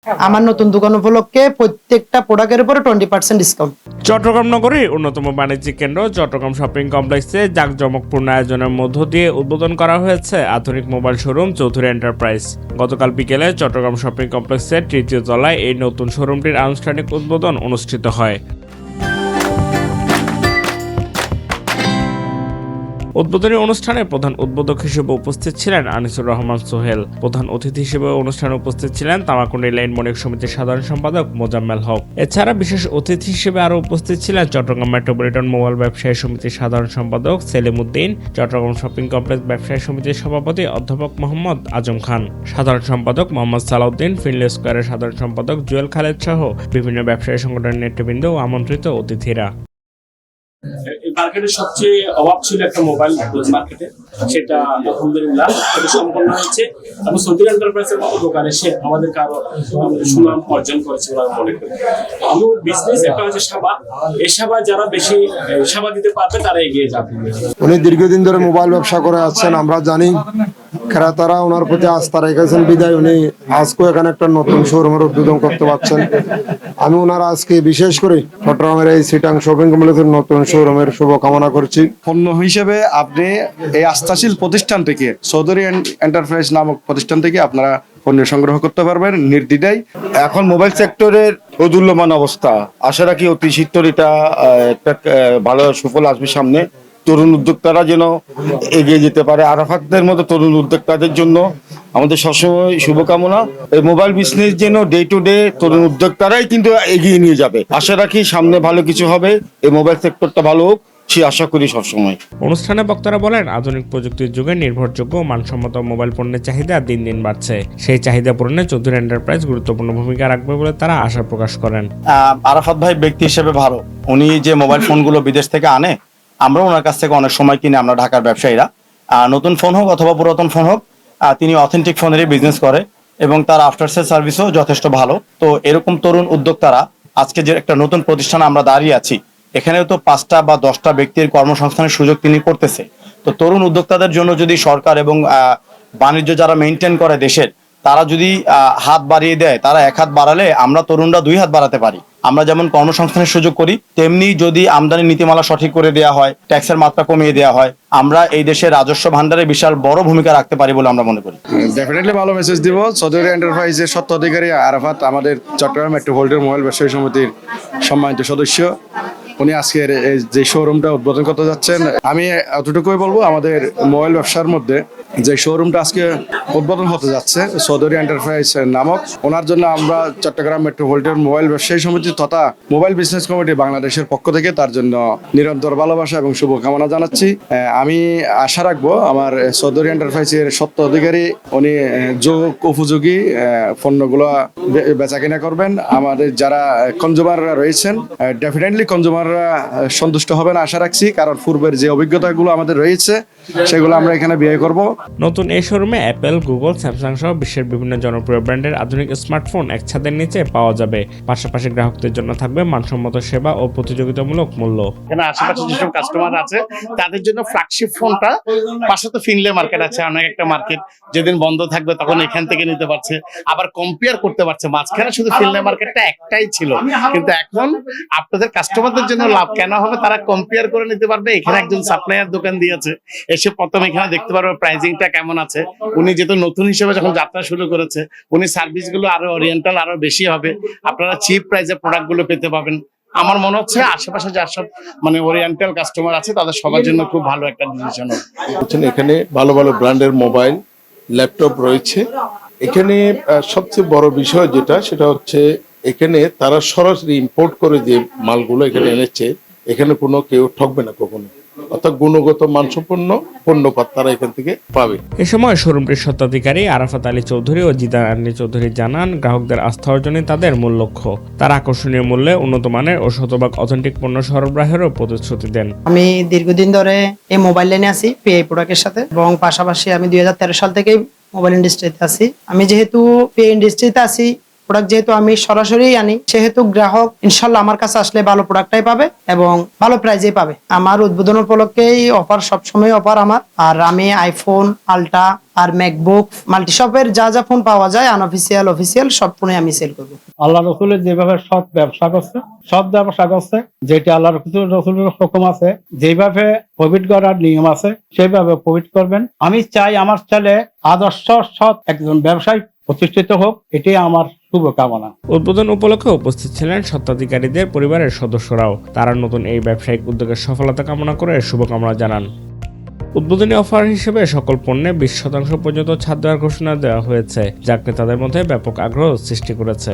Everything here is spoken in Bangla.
আমার নতুন দোকান উপলক্ষে প্রত্যেকটা প্রোডাক্টের উপরে 20% ডিসকাউন্ট। চট্টগ্রাম নগরীর অন্যতম বাণিজ্যিক কেন্দ্র চট্টগ্রাম শপিং কমপ্লেক্সে জাঁকজমকপূর্ণ আয়োজনের মধ্য দিয়ে উদ্বোধন করা হয়েছে আধুনিক মোবাইল শোরুম চৌধুরী এন্টারপ্রাইজ। গতকাল বিকেলে চট্টগ্রাম শপিং কমপ্লেক্সের তৃতীয় তলায় এই নতুন শোরুমটির আনুষ্ঠানিক উদ্বোধন অনুষ্ঠিত হয়। উদ্বোধনী অনুষ্ঠানে প্রধান উদ্বোধক হিসেবে উপস্থিত ছিলেন আনিসুর রহমান সোহেল। প্রধান অতিথি হিসেবে অনুষ্ঠানে উপস্থিত ছিলেন তামাকুন্ডি লাইন বণিক সমিতির সাধারণ সম্পাদক মোজাম্মেল হক। এছাড়া বিশেষ অতিথি হিসেবে আরও উপস্থিত ছিলেন চট্টগ্রাম মেট্রোপলিটন মোবাইল ব্যবসায়ী সমিতির সাধারণ সম্পাদক সেলিম উদ্দিন, চট্টগ্রাম শপিং কমপ্লেক্স ব্যবসায়ী সমিতির সভাপতি অধ্যাপক মোহাম্মদ আজম খান, সাধারণ সম্পাদক মোহাম্মদ সালাউদ্দিন, ফিনলে স্কয়ারের সাধারণ সম্পাদক জুয়েল খালেদ সহ বিভিন্ন ব্যবসায়ী সংগঠনের নেতৃবৃন্দ ও আমন্ত্রিত অতিথিরা। এই মার্কেটে সবচেয়ে অভাব ছিল একটা মোবাইল মার্কেটে, সেটা আলহামদুলিল্লাহ এটা সম্পন্ন হয়েছে এবং চৌধুরী এন্টারপ্রাইজের মতো দোকান এসে আমাদের কারো সুনাম অর্জন করেছে বলে আমি মনে করি। আমি বিজনেস একটা হচ্ছে সেবা, এই সেবা যারা বেশি সেবা দিতে পারবে তারা এগিয়ে যাবে। উনি দীর্ঘদিন ধরে মোবাইল ব্যবসা করে আসছেন, আমরা জানি ক্রেতারা ওনার প্রতি আস্থা রেখেছেন বিদায় উনি আজকেও এখানে একটা নতুন শোরুমের উদ্বোধন করতে পারছেন। আমি ওনার আজকে বিশেষ করে চট্টগ্রামের এই সিটাং শপিং কমপ্লেক্সের নতুন শোরুমের শুভকামনা করছি। পণ্য হিসেবে আপনি এই আস্থাশীল প্রতিষ্ঠান থেকে চৌধুরী এন্টারপ্রাইজ নামক প্রতিষ্ঠান থেকে আপনারা পণ্য সংগ্রহ করতে পারবেন নির্দ্বিধায়। এখন মোবাইল সেক্টরের অদূল্যমান অবস্থা, আশা রাখি অতি শীঘ্র এটা একটা ভালো সুফল আসবে সামনে। তরুণ উদ্যোক্তারা যেন এগিয়ে যেতে পারে, আরাফাতদের মতো তরুণ উদ্যোক্তাদের জন্য আমাদের সবসময় শুভকামনা। এই মোবাইল বিজনেস যেন ডে টু ডে তরুণ উদ্যোক্তারাই কিন্তু এগিয়ে নিয়ে যাবে। আশা রাখি সামনে ভালো কিছু হবে, এই মোবাইল সেক্টরটা ভালো হোক সে আশা করি সবসময়। অনুষ্ঠানে বক্তারা বলেন, আধুনিক প্রযুক্তির যুগে নির্ভরযোগ্য ও মানসম্মত মোবাইল পণ্যের চাহিদা দিন দিন বাড়ছে। সেই চাহিদা পূরণে চৌধুরী এন্টারপ্রাইজ গুরুত্বপূর্ণ ভূমিকা রাখবে বলে তারা আশা প্রকাশ করেন। আরাফাত ভাই ব্যক্তি হিসেবে ভালো, উনি যে মোবাইল ফোনগুলো বিদেশ থেকে আনে আমরা ওনার কাছ থেকে অনেক সময় কিনে, আমরা ঢাকার ব্যবসায়ীরা, নতুন ফোন হোক অথবা পুরাতন ফোন হোক, তিনি অথেন্টিক ফোনেরই বিজনেস করে এবং তার আফটার সেল সার্ভিসও যথেষ্ট ভালো। তো এরকম তরুণ উদ্যোক্তারা আজকে যে একটা নতুন প্রতিষ্ঠানে আমরা দাঁড়িয়ে আছি, এখানেও তো 5টা বা 10টা ব্যক্তির কর্মসংস্থানের সুযোগ তিনি করতেছে। তো তরুণ উদ্যোক্তাদের জন্য যদি সরকার এবং বাণিজ্য যারা মেনটেন করে দেশের, তারা যদি হাত বাড়িয়ে দেয়, তারা 1 হাত বাড়ালে আমরা তরুণরা 2 হাত বাড়াতে পারি। আমরা যেমন কর্মসংস্থানের সুযোগ করি, তেমনি যদি আমদানি নীতিমালা সঠিক করে দেওয়া হয়, ট্যাক্সের মাত্রা কমিয়ে দেওয়া হয়, আমরা এই দেশের রাজস্ব ভান্ডারে বিশাল বড় ভূমিকা রাখতে পারি বলে আমরা মনে করি। ডেফিনেটলি ভালো মেসেজ দিব। চৌধুরী এন্টারপ্রাইজের সত্য অধিকারী আরাফাত আমাদের চট্টগ্রাম মেট্রোপলিটন মোবাইল ব্যবসায়ী সমিতির সম্মানিত সদস্য, উনি আজকের যে শোরুমটা উদ্বোধন করতে যাচ্ছেন। আমি এতটুকুই বলবো, আমাদের মোবাইল ব্যবসার মধ্যে যে শোরুমটা আজকে উদ্বোধন হতে যাচ্ছে চৌধুরী এন্টারপ্রাইজ নামক, ওনার জন্য আমরা চট্টগ্রাম মেট্রোপলিটন মোবাইল ব্যবসায়ী সমিতি তথা মোবাইল বিজনেস কমিটি বাংলাদেশের পক্ষ থেকে তার জন্য নিরন্তর ভালোবাসা এবং শুভকামনা জানাচ্ছি। আমি আশা রাখবো আমার চৌধুরী এন্টারপ্রাইজের সত্য অধিকারী উনি যোগ উপযোগী পণ্যগুলো বেচা কিনা করবেন। আমাদের যারা কনজিউমাররা রয়েছেন, ডেফিনেটলি কনজিউমাররা সন্তুষ্ট হবেন আশা রাখছি, কারণ পূর্বের যে অভিজ্ঞতাগুলো আমাদের রয়েছে সেগুলো আমরা এখানে বিয়ে করব। নতুন এই শোরুমে অ্যাপেল, গুগল, স্যামসাং সহ বিশ্বের বিভিন্ন জনপ্রিয় ব্র্যান্ডের আধুনিক স্মার্টফোন এক ছাদের নিচে পাওয়া যাবে। পাশাপাশি গ্রাহকদের জন্য থাকবে মানসম্মত সেবা ও প্রতিযোগিতামূলক মূল্য। এখানে আশেপাশে যেসব কাস্টমার আছে তাদের জন্য ফ্ল্যাগশিপ ফোনটা, পাশে তো ফিনলে মার্কেট আছে, অনেক একটা মার্কেট, যেদিন বন্ধ থাকবে তখন এখান থেকে নিতে পারছে, আবার কম্পেয়ার করতে পারছে। মাঝখানে শুধু ফিনলে মার্কেটটা একটাই ছিল, কিন্তু এখন আপনাদের কাস্টমারদের জন্য লাভ কেন হবে, তারা কম্পেয়ার করে নিতে পারবে। এখানে একজন সাপ্লায়ার দোকান দিয়েছে, এসে প্রথম এখানে দেখতে পারবে প্রাইসিংটা কেমন আছে। উনি যেহেতু নতুন হিসেবে যখন যাত্রা শুরু করেছে, উনি সার্ভিসগুলো আরো ওরিয়েন্টাল, আরো বেশি হবে, আপনারা চিপ প্রাইসে প্রোডাক্টগুলো পেতে পাবেন। আমার মনে হচ্ছে আশেপাশে যার সব ওরিয়েন্টাল কাস্টমার আছে তাদের সবার জন্য খুব ভালো একটা ডিসিশন হবে। এখানে ভালো ভালো ব্র্যান্ডের মোবাইল, ল্যাপটপ রয়েছে। এখানে সবচেয়ে বড় বিষয় যেটা, সেটা হচ্ছে এখানে তারা সরাসরি ইম্পোর্ট করে যে মালগুলো এখানে এনেছে, এখানে কোনো কেউ ঠকবে না কখনো, অর্থাৎ গুণগত মানসম্পন্ন পণ্যপাত তারা এখান থেকে পাবে। এ সময় শোরুমটির স্বত্বাধিকারী আরাফাত আলী চৌধুরী ও জিদান আলী চৌধুরী জানান, গ্রাহকদের আস্থা অর্জনই তাদের মূল লক্ষ্য। তার আকর্ষণীয় মূল্যে উন্নত মানের ও শতভাগ অথেন্টিক পণ্য সরবরাহেরও প্রতিশ্রুতি দেন। আমি দীর্ঘদিন ধরে এই মোবাইল লাইনে আছি পিআই প্রোডাক্টের সাথে, এবং পাশাপাশি আমি 2013 সাল থেকেই মোবাইল ইন্ডাস্ট্রিতে আছি। আমি যেহেতু পিআই ইন্ডাস্ট্রিতে আছি, প্রোডাক্ট যেহেতু আমি সরাসরি আনি, সেহেতু গ্রাহক ইনশাল্লাহ আমার কাছে আসলে ভালো প্রোডাক্টটাই পাবে এবং ভালো প্রাইজে পাবে। আমার উদ্বোধন উপলক্ষে অফার, সবসময় অফার আমার। আর আমি আইফোন, আলট্রা, আর ম্যাকবুক মাল্টিশপের যা যা ফোন পাওয়া যায় আনঅফিসিয়াল অফিসিয়াল সব ফোনে আমি সেল করবো। আল্লাহ রসুলের যেভাবে সৎ ব্যবসা করছে যেটা আল্লাহ রসুলের হুকুম আছে, যেভাবে প্রফিট করার নিয়ম আছে সেইভাবে প্রফিট করবেন। আমি চাই আমার ছেলে আদর্শ সৎ একজন ব্যবসায়ী প্রতিষ্ঠিত হোক, এটাই আমার শুভকামনা। উদ্বোধন উপলক্ষে উপস্থিত ছিলেন স্বত্বাধিকারীদের পরিবারের সদস্যরাও। তারা নতুন এই ব্যবসায়িক উদ্যোগের সফলতা কামনা করে শুভকামনা জানান। উদ্বোধনী অফার হিসেবে সকল পণ্যে 20% পর্যন্ত ছাড় দেওয়ার ঘোষণা দেওয়া হয়েছে, যা ক্রেতাদের মধ্যে ব্যাপক আগ্রহ সৃষ্টি করেছে।